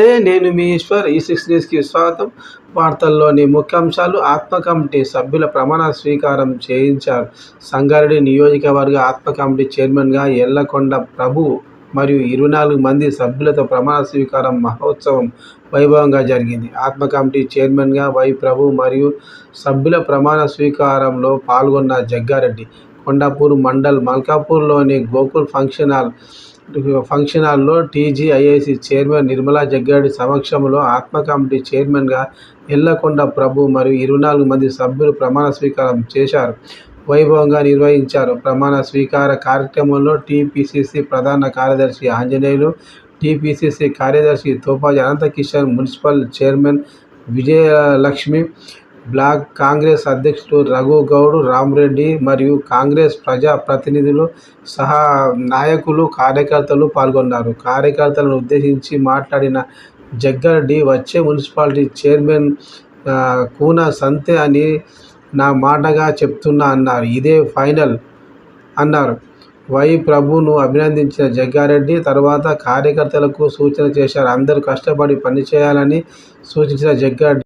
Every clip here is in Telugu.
నమస్తే, నేను మీ ఈశ్వర్. ఈ6 న్యూస్కి స్వాగతం. వార్తల్లోని ముఖ్యాంశాలు. ఆత్మ కమిటీ సభ్యుల ప్రమాణ స్వీకారం చేయించారు. సంగారెడ్డి నియోజకవర్గ ఆత్మ కమిటీ చైర్మన్గా ఎల్లకొండ ప్రభు మరియు 24 మంది సభ్యులతో ప్రమాణ స్వీకారం మహోత్సవం వైభవంగా జరిగింది. ఆత్మ కమిటీ చైర్మన్గా వై ప్రభు మరియు సభ్యుల ప్రమాణ స్వీకారంలో పాల్గొన్న జగ్గారెడ్డి కొండాపూర్ మండల్ మల్కాపూర్లోని గోకుల్ ఫంక్షన్ హాల్లో టీజీఐఐసీ చైర్మన్ నిర్మలా జగ్గారెడ్డి సమక్షంలో ఆత్మ కమిటీ చైర్మన్గా ఎల్లకొండ ప్రభు మరియు 24 మంది సభ్యులు ప్రమాణ స్వీకారం చేశారు. వైభవంగా నిర్వహించారు. ప్రమాణ స్వీకార కార్యక్రమంలో టీపీసీసీ ప్రధాన కార్యదర్శి ఆంజనేయులు, టీపీసీసీ కార్యదర్శి Topaji Anantakishan, municipal chairman Vijayalakshmi, block Congress అధ్యక్షుడు రఘుగౌడ్, రామరెడ్డి మరియు కాంగ్రెస్ ప్రజా ప్రతినిధులు సహా నాయకులు, కార్యకర్తలు పాల్గొన్నారు. కార్యకర్తలను ఉద్దేశించి మాట్లాడిన జగ్గారెడ్డి, వచ్చే మున్సిపాలిటీ చైర్మన్ కూన సంతే అని నా మాటగా చెప్తున్నా అన్నారు. ఇదే ఫైనల్ అన్నారు. వై ప్రభును అభినందించిన జగ్గారెడ్డి తర్వాత కార్యకర్తలకు సూచన చేశారు. అందరూ కష్టపడి పనిచేయాలని సూచించిన జగ్గారెడ్డి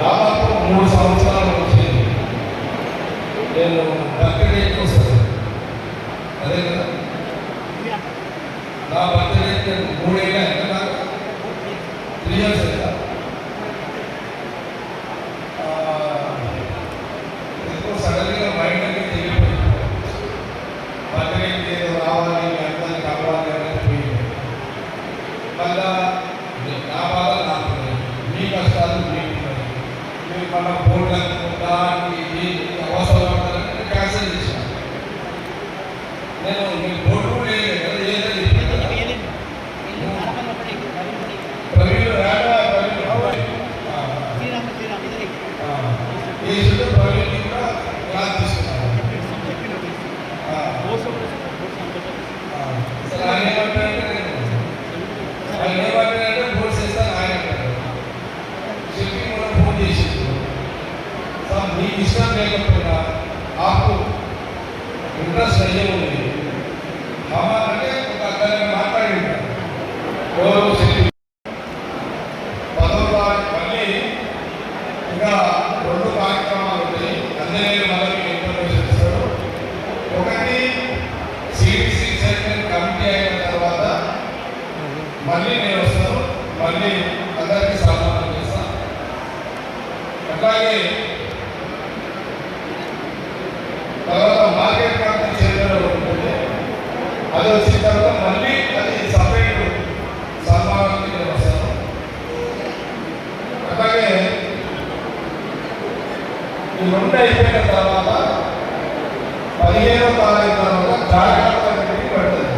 దాదాపు 3 సంవత్సరాల నుంచి నేను బర్త్డే కోసం అదే కదా నా బర్త్డే 3 ఏళ్ళ ఎంత 3 ఇయర్స్ కదా ఎందుకో సడన్గా మైండ్ అనేది తెలియపోయింది. బర్త్డే ఏదో రావాలి అందరినీ కావాలి అనేది పోయింది. మళ్ళా నా బాధ నాకు, మీ కష్టాలు మీకు, మీరు మన బోర్డులకు దానికి అవసరం క్యాన్సిల్ చేశాను. నేను మీకు బోర్డు కూడా ఏదని ప్రవీణ్ రాగా ఈ ప్రవీణ్ కూడా క్లాస్ తీసుకున్నాను. ఆయన ఏమంటారంటే బోర్డు చేస్తాను ఆయన చెప్పి కూడా ఫోన్ చేసి సార్ మీకు ఇష్టం లేకపోయినా ఆకు ఇంట్రెస్ట్ అయ్యే ఉంది అంటే ఒక అతన్ని మాట్లాడి ఉంటారు. ఎవరు చెప్పి 10వ తారీఖు మళ్ళీ ఇంకా 2 కార్యక్రమాలు ఉంటాయి. అందరూ మళ్ళీ ఇన్ఫర్మేషన్ ఇస్తారు. ఒకటి సిడిసి చైర్మన్ కమిటీ అయిన తర్వాత మళ్ళీ నేను వస్తాను, మళ్ళీ అందరికీ సన్మానం చేస్తాను. అట్లాగే తర్వాత మార్కెట్ కమిటీ చైర్మన్ ఉంటుంది. అది వచ్చిన తర్వాత మళ్ళీ అది సపరేట్ సన్మానానికి నేను వస్తాను. అట్లాగే ఈ 2 అయిపోయిన తర్వాత 15వ తారీఖు తర్వాత కార్యకర్తల మీటింగ్ పెడుతుంది.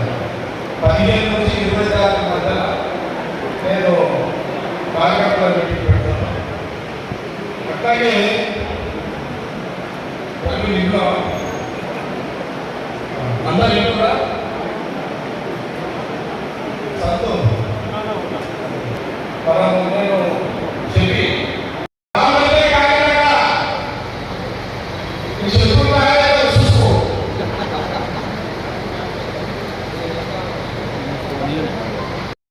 15 నుంచి 20 తారీఖు మధ్యన నేను కార్యకర్తల మీటింగ్ పెడతాను. అట్లాగే ఇంట్లో అందరి కూడా నేను చెప్పి చూసుకో